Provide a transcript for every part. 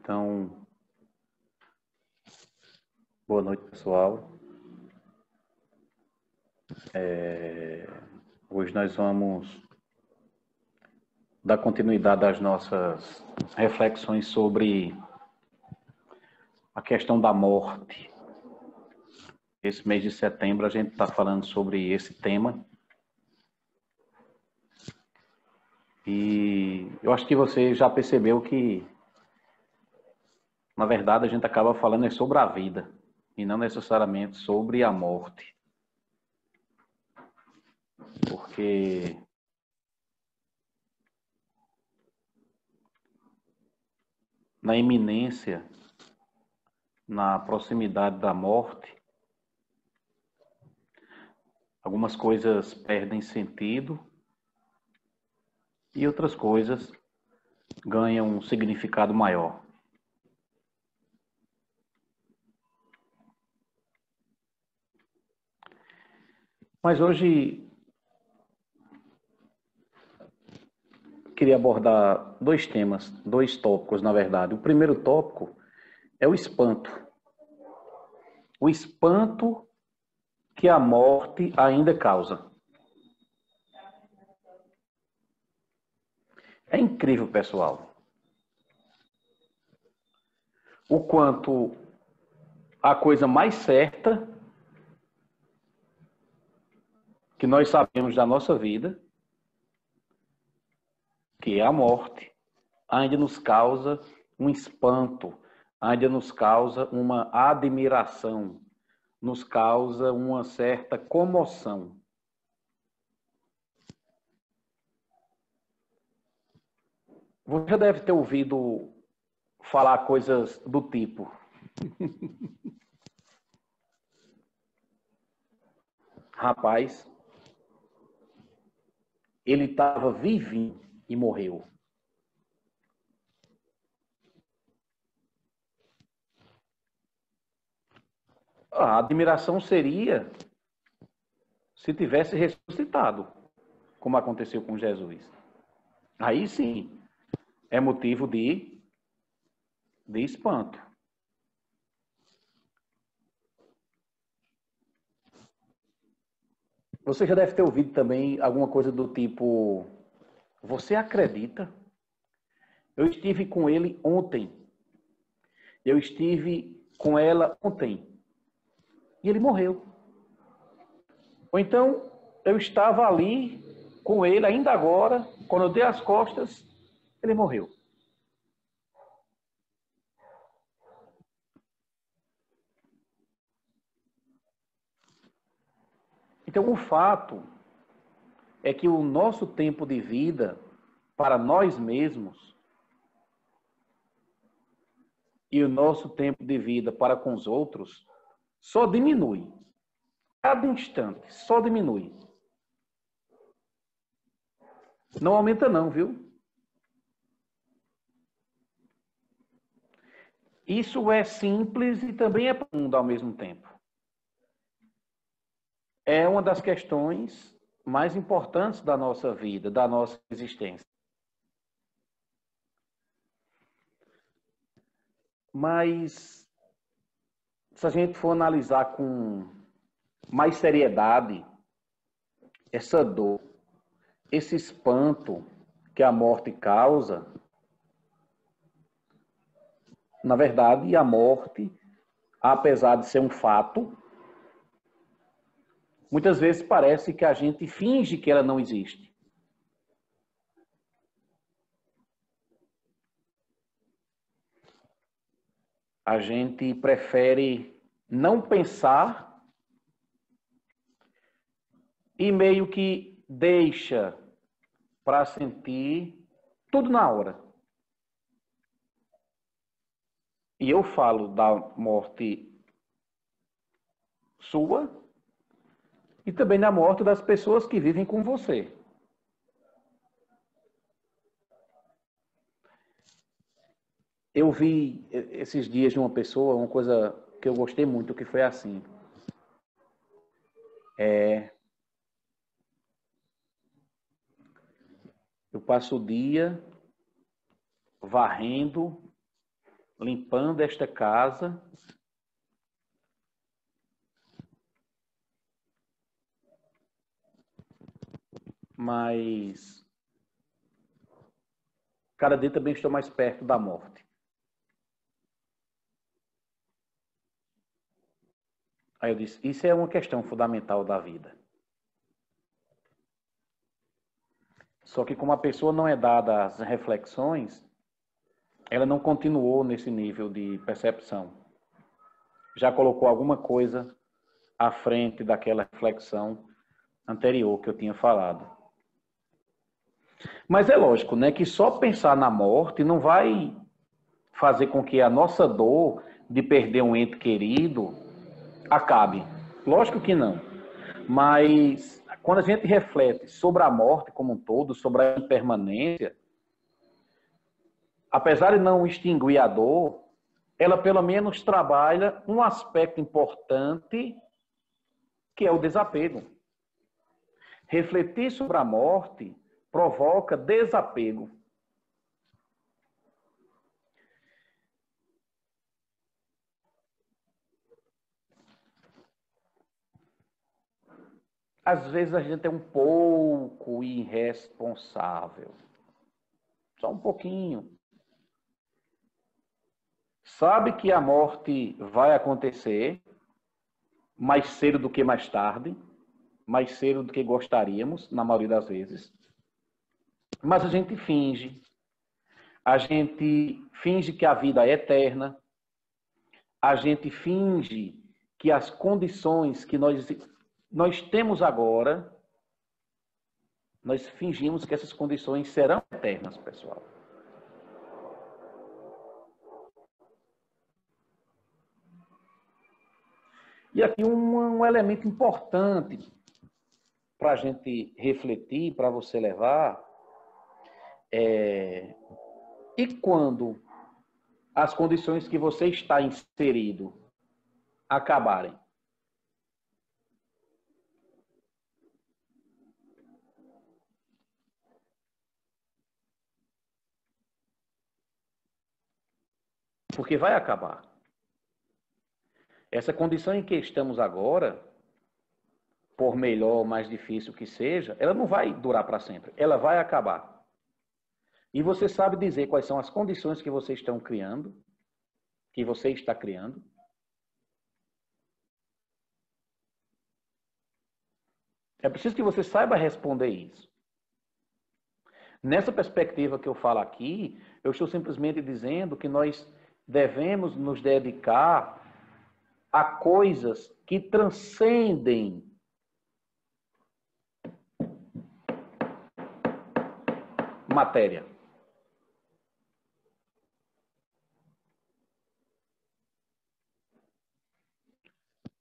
Então, boa noite, pessoal. Hoje nós vamos dar continuidade às nossas reflexões sobre a questão da morte. Esse mês de setembro a gente está falando sobre esse tema. E eu acho que você já percebeu que, na verdade, a gente acaba falando sobre a vida e não necessariamente sobre a morte. Porque na iminência, na proximidade da morte, algumas coisas perdem sentido e outras coisas ganham um significado maior. Mas hoje queria abordar dois temas, dois tópicos, na verdade. O primeiro tópico é o espanto. O espanto que a morte ainda causa. É incrível, pessoal, o quanto a coisa mais certa que nós sabemos da nossa vida, que é a morte, ainda nos causa um espanto, ainda nos causa uma admiração, nos causa uma certa comoção. Você já deve ter ouvido falar coisas do tipo: rapaz, ele estava vivinho e morreu. A admiração seria se tivesse ressuscitado, como aconteceu com Jesus. Aí sim, é motivo de espanto. Você já deve ter ouvido também alguma coisa do tipo: você acredita? Eu estive com ele ontem. Eu estive com ela ontem. E ele morreu. Ou então, eu estava ali com ele ainda agora, quando eu dei as costas, ele morreu. Então, o fato é que o nosso tempo de vida para nós mesmos e o nosso tempo de vida para com os outros só diminui. Cada instante, só diminui. Não aumenta não, viu? Isso é simples e também é profundo ao mesmo tempo. É uma das questões mais importantes da nossa vida, da nossa existência. Mas, se a gente for analisar com mais seriedade essa dor, esse espanto que a morte causa, na verdade, a morte, apesar de ser um fato, muitas vezes parece que a gente finge que ela não existe. A gente prefere não pensar e meio que deixa para sentir tudo na hora. E eu falo da morte sua e também da morte das pessoas que vivem com você. Eu vi esses dias de uma pessoa, uma coisa que eu gostei muito, que foi assim. Eu passo o dia varrendo limpando esta casa. Mas cada dia também estou mais perto da morte. Aí eu disse, isso é uma questão fundamental da vida. Só que como a pessoa não é dada às reflexões, ela não continuou nesse nível de percepção. Já colocou alguma coisa à frente daquela reflexão anterior que eu tinha falado. Mas é lógico, né, que só pensar na morte não vai fazer com que a nossa dor de perder um ente querido acabe. Lógico que não. Mas quando a gente reflete sobre a morte como um todo, sobre a impermanência, apesar de não extinguir a dor, ela pelo menos trabalha um aspecto importante, que é o desapego. Refletir sobre a morte provoca desapego. Às vezes a gente é um pouco irresponsável. Só um pouquinho. Sabe que a morte vai acontecer mais cedo do que mais tarde, mais cedo do que gostaríamos, na maioria das vezes. Mas a gente finge. A gente finge que a vida é eterna. A gente finge que as condições que nós temos agora, nós fingimos que essas condições serão eternas, pessoal. E aqui um elemento importante para a gente refletir, para você levar, e quando as condições que você está inserido acabarem? Porque vai acabar. Essa condição em que estamos agora, por melhor ou mais difícil que seja, ela não vai durar para sempre. Ela vai acabar. E você sabe dizer quais são as condições que você está criando? É preciso que você saiba responder isso. Nessa perspectiva que eu falo aqui, eu estou simplesmente dizendo que nós devemos nos dedicar a coisas que transcendem matéria.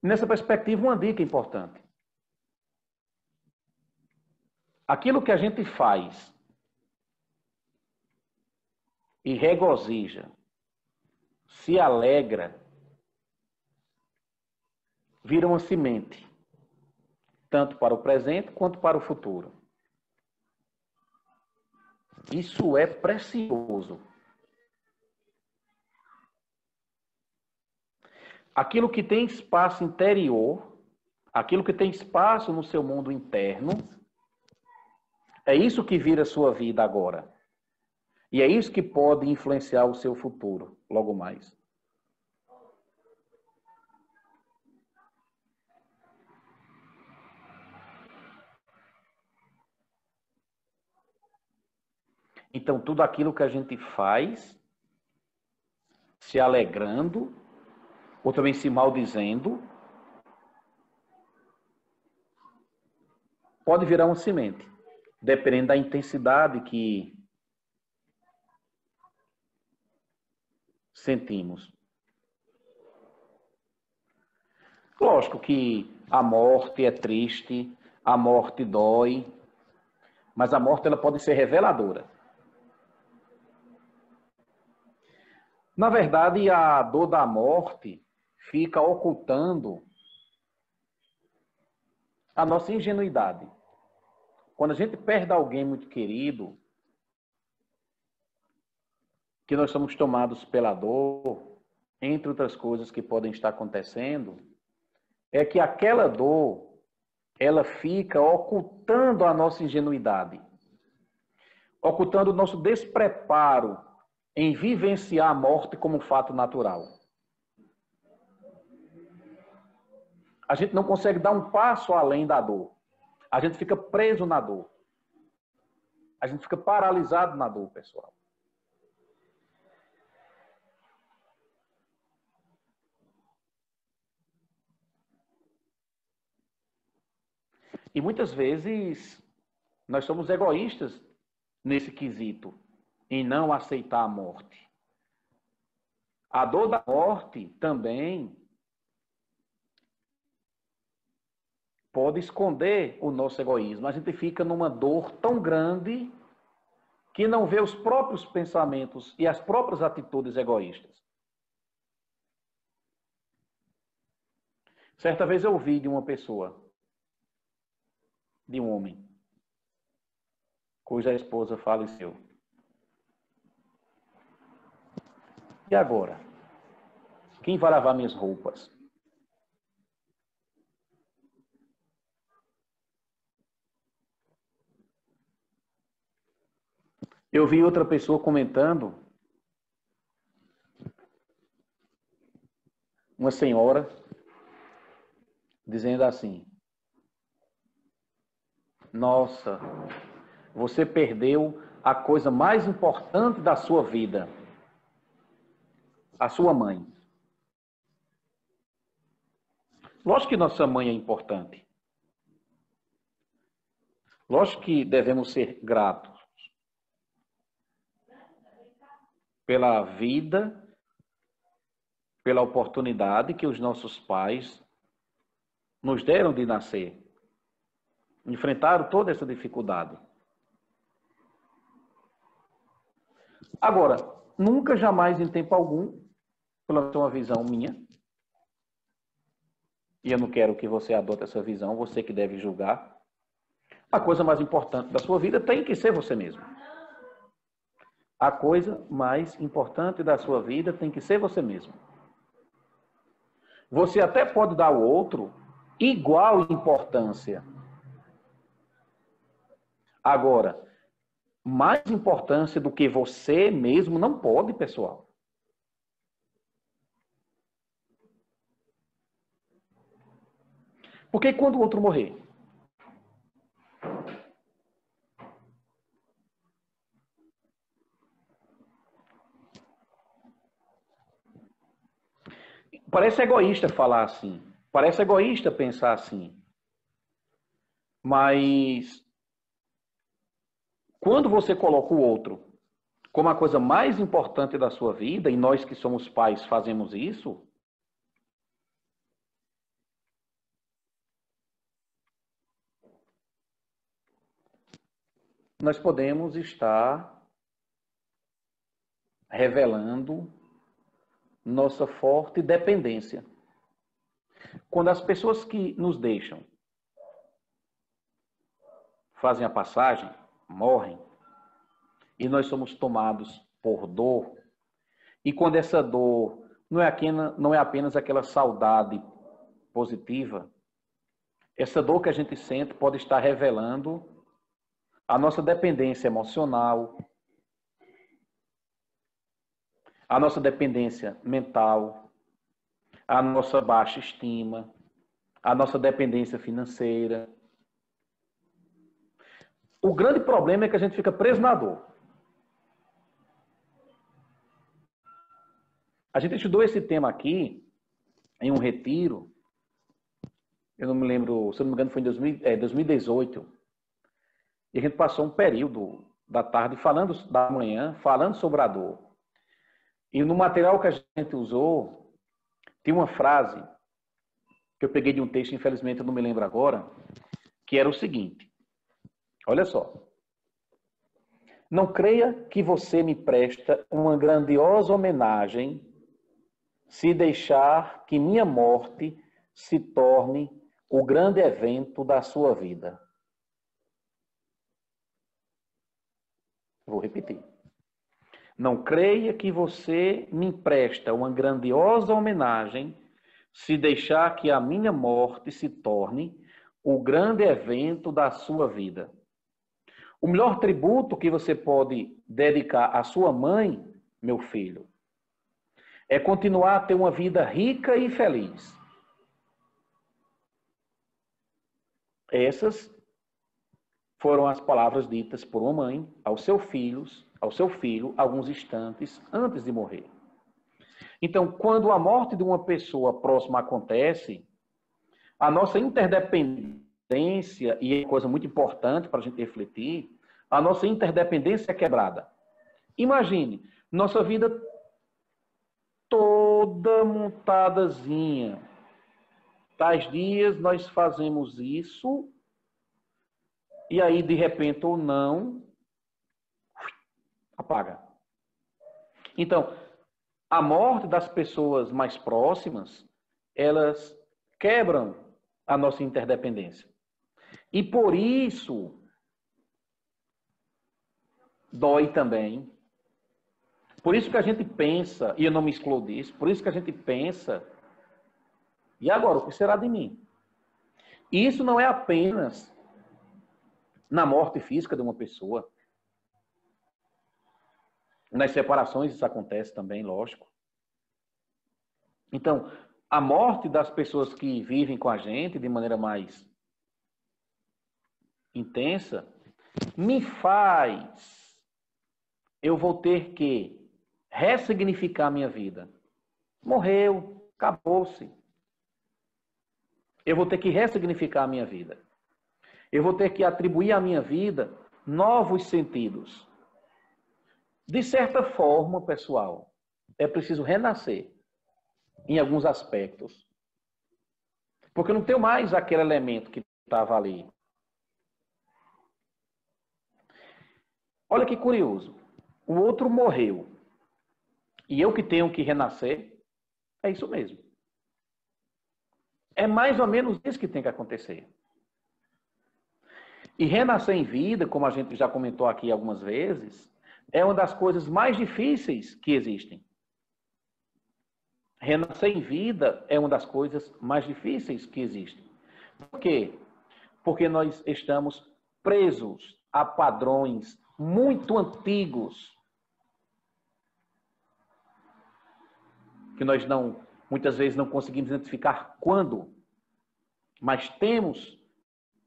Nessa perspectiva, uma dica importante. Aquilo que a gente faz e regozija, se alegra, vira uma semente, tanto para o presente quanto para o futuro. Isso é precioso. Aquilo que tem espaço interior, aquilo que tem espaço no seu mundo interno, é isso que vira a sua vida agora. E é isso que pode influenciar o seu futuro, logo mais. Então, tudo aquilo que a gente faz, se alegrando, ou também se maldizendo, pode virar uma semente, dependendo da intensidade que sentimos. Lógico que a morte é triste, a morte dói, mas a morte ela pode ser reveladora. Na verdade, a dor da morte fica ocultando a nossa ingenuidade. Quando a gente perde alguém muito querido, que nós somos tomados pela dor, entre outras coisas que podem estar acontecendo, é que aquela dor, ela fica ocultando a nossa ingenuidade, ocultando o nosso despreparo em vivenciar a morte como um fato natural. A gente não consegue dar um passo além da dor. A gente fica preso na dor. A gente fica paralisado na dor, pessoal. E muitas vezes nós somos egoístas nesse quesito, em não aceitar a morte. A dor da morte também pode esconder o nosso egoísmo. A gente fica numa dor tão grande que não vê os próprios pensamentos e as próprias atitudes egoístas. Certa vez eu ouvi de uma pessoa, de um homem, cuja esposa faleceu. E agora? Quem vai lavar minhas roupas? Eu vi outra pessoa comentando, uma senhora, dizendo assim: nossa, você perdeu a coisa mais importante da sua vida, a sua mãe. Lógico que nossa mãe é importante. Lógico que devemos ser gratos pela vida, pela oportunidade que os nossos pais nos deram de nascer. Enfrentaram toda essa dificuldade. Agora, nunca, jamais, em tempo algum, pela uma visão minha, e eu não quero que você adote essa visão, você que deve julgar, a coisa mais importante da sua vida tem que ser você mesmo. A coisa mais importante da sua vida tem que ser você mesmo. Você até pode dar ao outro igual importância. Agora, mais importância do que você mesmo não pode, pessoal. Porque quando o outro morrer, parece egoísta falar assim. Parece egoísta pensar assim. Mas quando você coloca o outro como a coisa mais importante da sua vida, e nós que somos pais fazemos isso, nós podemos estar revelando nossa forte dependência. Quando as pessoas que nos deixam fazem a passagem, morrem, e nós somos tomados por dor, e quando essa dor não é apenas aquela saudade positiva, essa dor que a gente sente pode estar revelando a nossa dependência emocional, a nossa dependência mental, a nossa baixa estima, a nossa dependência financeira. O grande problema é que a gente fica preso na dor. A gente estudou esse tema aqui em um retiro, eu não me lembro, se eu não me engano foi em 2018, e a gente passou um período da tarde da manhã, falando sobre a dor. E no material que a gente usou, tem uma frase que eu peguei de um texto, infelizmente eu não me lembro agora, que era o seguinte: olha só. Não creia que você me presta uma grandiosa homenagem se deixar que minha morte se torne o grande evento da sua vida. Vou repetir. Não creia que você me empresta uma grandiosa homenagem se deixar que a minha morte se torne o grande evento da sua vida. O melhor tributo que você pode dedicar à sua mãe, meu filho, é continuar a ter uma vida rica e feliz. Essas foram as palavras ditas por uma mãe ao seu filho, alguns instantes antes de morrer. Então, quando a morte de uma pessoa próxima acontece, a nossa interdependência, e é coisa muito importante para a gente refletir, a nossa interdependência é quebrada. Imagine, nossa vida toda montadazinha. Tais dias nós fazemos isso, e aí, de repente ou não, apaga. Então, a morte das pessoas mais próximas, elas quebram a nossa interdependência. E por isso, dói também. Por isso que a gente pensa, e eu não me excluo disso, por isso que a gente pensa, e agora, o que será de mim? E isso não é apenas na morte física de uma pessoa. Nas separações isso acontece também, lógico. Então, a morte das pessoas que vivem com a gente de maneira mais intensa me faz, eu vou ter que ressignificar a minha vida. Morreu, acabou-se. Eu vou ter que ressignificar a minha vida. Eu vou ter que atribuir à minha vida novos sentidos. De certa forma, pessoal, é preciso renascer em alguns aspectos. Porque eu não tenho mais aquele elemento que estava ali. Olha que curioso. O outro morreu. E eu que tenho que renascer? É isso mesmo. É mais ou menos isso que tem que acontecer. E renascer em vida, como a gente já comentou aqui algumas vezes, é uma das coisas mais difíceis que existem. Renascer em vida é uma das coisas mais difíceis que existem. Por quê? Porque nós estamos presos a padrões muito antigos que nós muitas vezes não conseguimos identificar quando, mas temos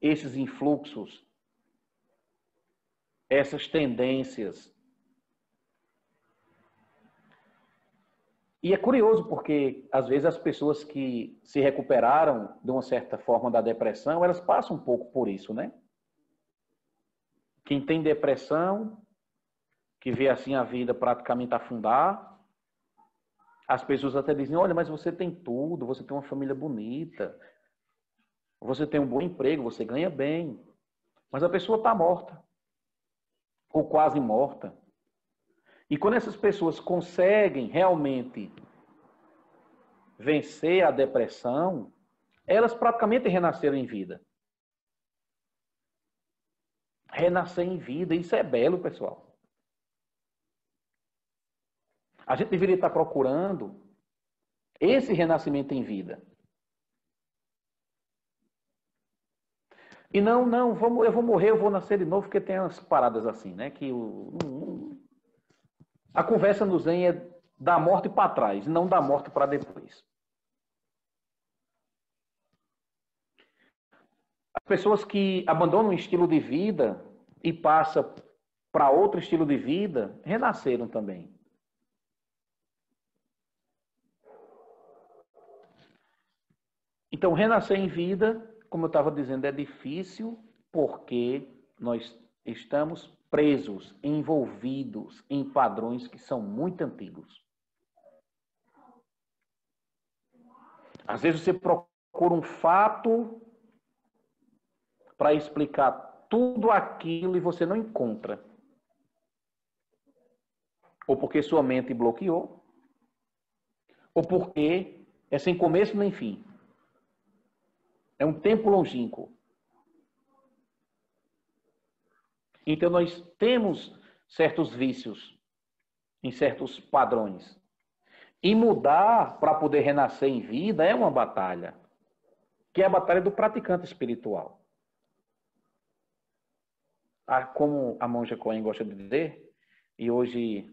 esses influxos, essas tendências. E é curioso porque, às vezes, as pessoas que se recuperaram de uma certa forma da depressão, elas passam um pouco por isso, né? Quem tem depressão, que vê assim a vida praticamente afundar, as pessoas até dizem, olha, mas você tem tudo, você tem uma família bonita, você tem um bom emprego, você ganha bem, mas a pessoa está morta, ou quase morta. E quando essas pessoas conseguem realmente vencer a depressão, elas praticamente renasceram em vida. Renascer em vida, isso é belo, pessoal. A gente deveria estar procurando esse renascimento em vida. E não, eu vou morrer, eu vou nascer de novo, porque tem umas paradas assim, né? Que a conversa no Zen é da morte para trás, não da morte para depois. As pessoas que abandonam um estilo de vida e passam para outro estilo de vida, renasceram também. Então, renascer em vida, como eu estava dizendo, é difícil porque nós estamos presos, envolvidos em padrões que são muito antigos. Às vezes você procura um fato para explicar tudo aquilo e você não encontra. Ou porque sua mente bloqueou, ou porque é sem começo nem fim. É um tempo longínquo. Então nós temos certos vícios em certos padrões. E mudar para poder renascer em vida é uma batalha, que é a batalha do praticante espiritual. Como a monja Coen gosta de dizer, e hoje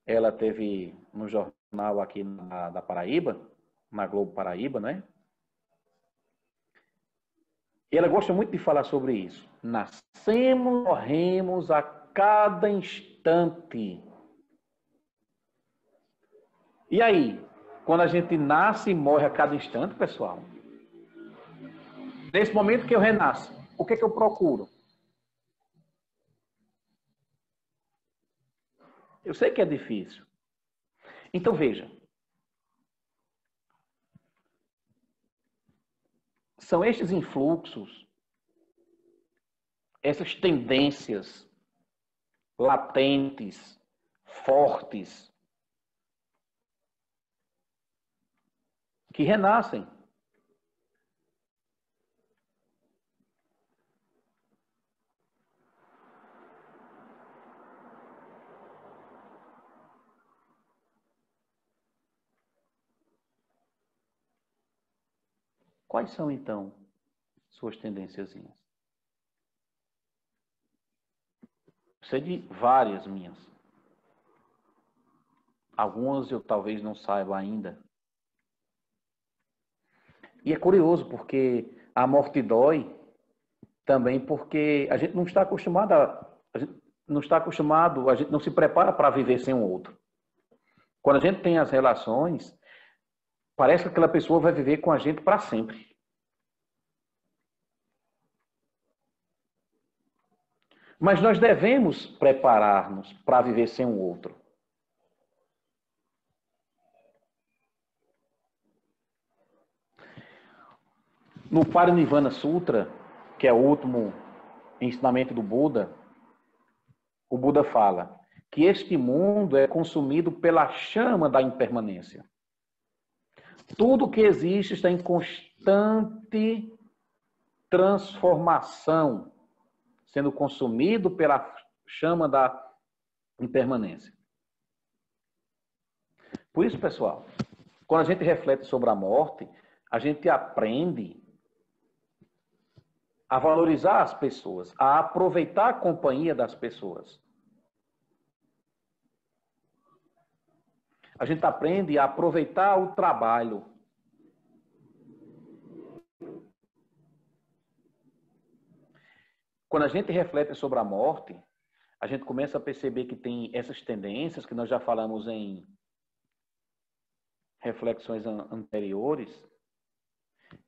ela teve no jornal aqui da Paraíba, na Globo Paraíba, né? E ela gosta muito de falar sobre isso. Nascemos, morremos a cada instante. E aí, quando a gente nasce e morre a cada instante, pessoal, nesse momento que eu renasço, o que é que eu procuro? Eu sei que é difícil. Então, veja. São estes influxos, essas tendências latentes, fortes, que renascem. Quais são, então, suas tendênciazinhas? Sei de várias minhas. Algumas eu talvez não saiba ainda. E é curioso, porque a morte dói também porque a gente não está acostumado a gente não se prepara para viver sem um outro. Quando a gente tem as relações, parece que aquela pessoa vai viver com a gente para sempre. Mas nós devemos preparar-nos para viver sem um outro. No Parinirvana Sutra, que é o último ensinamento do Buda, o Buda fala que este mundo é consumido pela chama da impermanência. Tudo que existe está em constante transformação, sendo consumido pela chama da impermanência. Por isso, pessoal, quando a gente reflete sobre a morte, a gente aprende a valorizar as pessoas, a aproveitar a companhia das pessoas. A gente aprende a aproveitar o trabalho. Quando a gente reflete sobre a morte, a gente começa a perceber que tem essas tendências que nós já falamos em reflexões anteriores.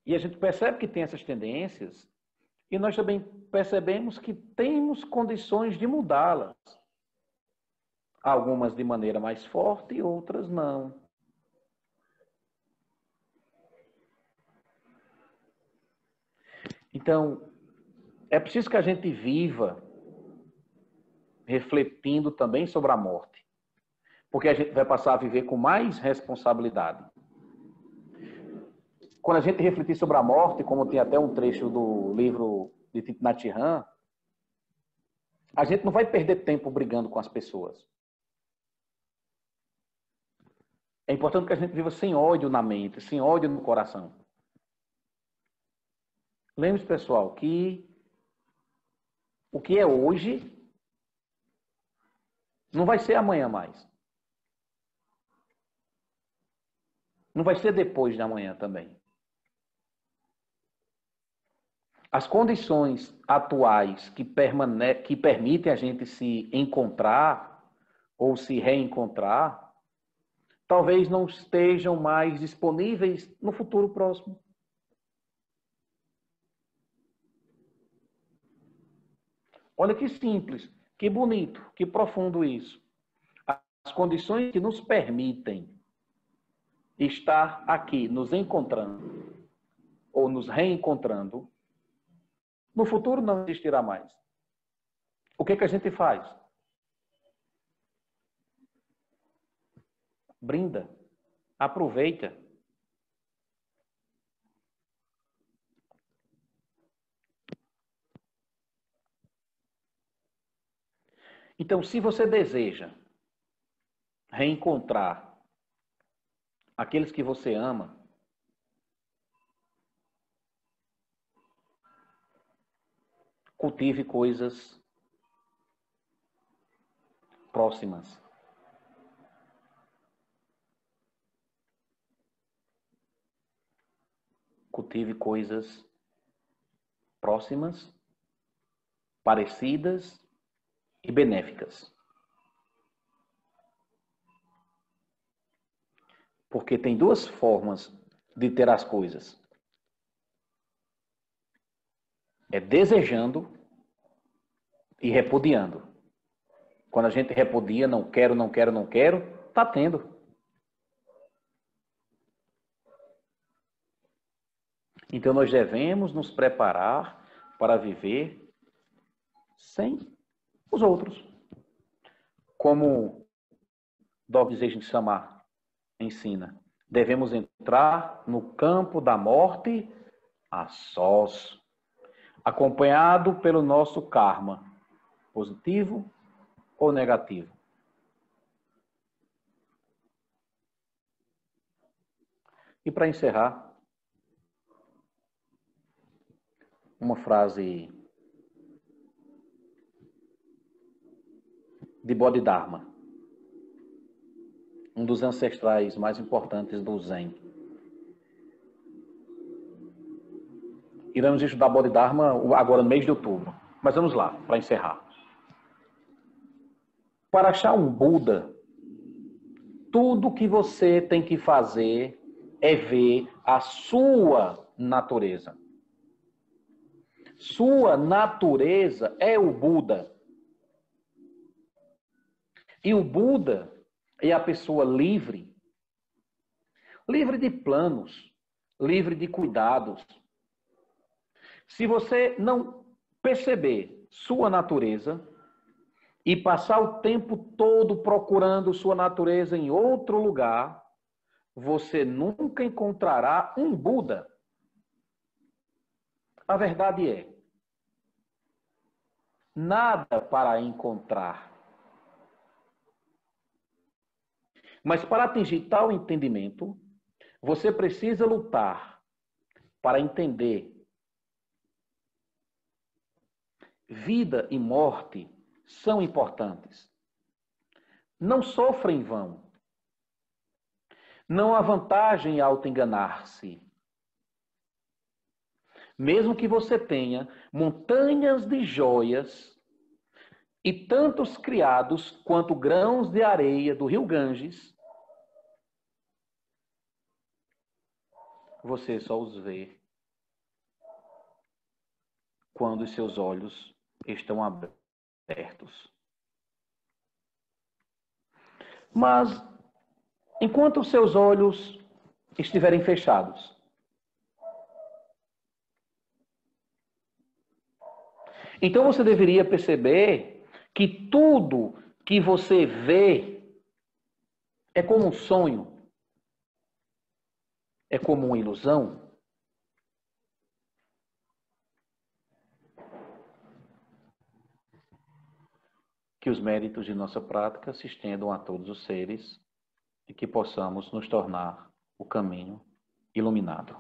E a gente percebe que tem essas tendências e nós também percebemos que temos condições de mudá-las. Algumas de maneira mais forte e outras não. Então, é preciso que a gente viva refletindo também sobre a morte. Porque a gente vai passar a viver com mais responsabilidade. Quando a gente refletir sobre a morte, como tem até um trecho do livro de Thich Nhat Hanh, a gente não vai perder tempo brigando com as pessoas. É importante que a gente viva sem ódio na mente, sem ódio no coração. Lembre-se, pessoal, que o que é hoje não vai ser amanhã mais. Não vai ser depois de amanhã também. As condições atuais que permitem a gente se encontrar ou se reencontrar, talvez não estejam mais disponíveis no futuro próximo. Olha que simples, que bonito, que profundo isso. As condições que nos permitem estar aqui, nos encontrando ou nos reencontrando, no futuro não existirá mais. O que a gente faz? Brinda, aproveita. Então, se você deseja reencontrar aqueles que você ama, cultive coisas próximas. Cultive coisas próximas, parecidas e benéficas. Porque tem duas formas de ter as coisas. É desejando e repudiando. Quando a gente repudia, não quero, não quero, não quero, está tendo. Então nós devemos nos preparar para viver sem os outros. Como Dog Samar ensina, devemos entrar no campo da morte a sós, acompanhado pelo nosso karma, positivo ou negativo. E para encerrar, uma frase de Bodhidharma, um dos ancestrais mais importantes do Zen. Iremos estudar Bodhidharma agora no mês de outubro. Mas vamos lá, para encerrar. Para achar um Buda, tudo que você tem que fazer é ver a sua natureza. Sua natureza é o Buda. E o Buda é a pessoa livre. Livre de planos, livre de cuidados. Se você não perceber sua natureza e passar o tempo todo procurando sua natureza em outro lugar, você nunca encontrará um Buda. A verdade é, nada para encontrar. Mas para atingir tal entendimento, você precisa lutar para entender vida e morte são importantes. Não sofra em vão. Não há vantagem em auto-enganar-se. Mesmo que você tenha montanhas de joias e tantos criados quanto grãos de areia do rio Ganges, você só os vê quando os seus olhos estão abertos. Mas, enquanto os seus olhos estiverem fechados, então você deveria perceber que tudo que você vê é como um sonho, é como uma ilusão. Que os méritos de nossa prática se estendam a todos os seres e que possamos nos tornar o caminho iluminado.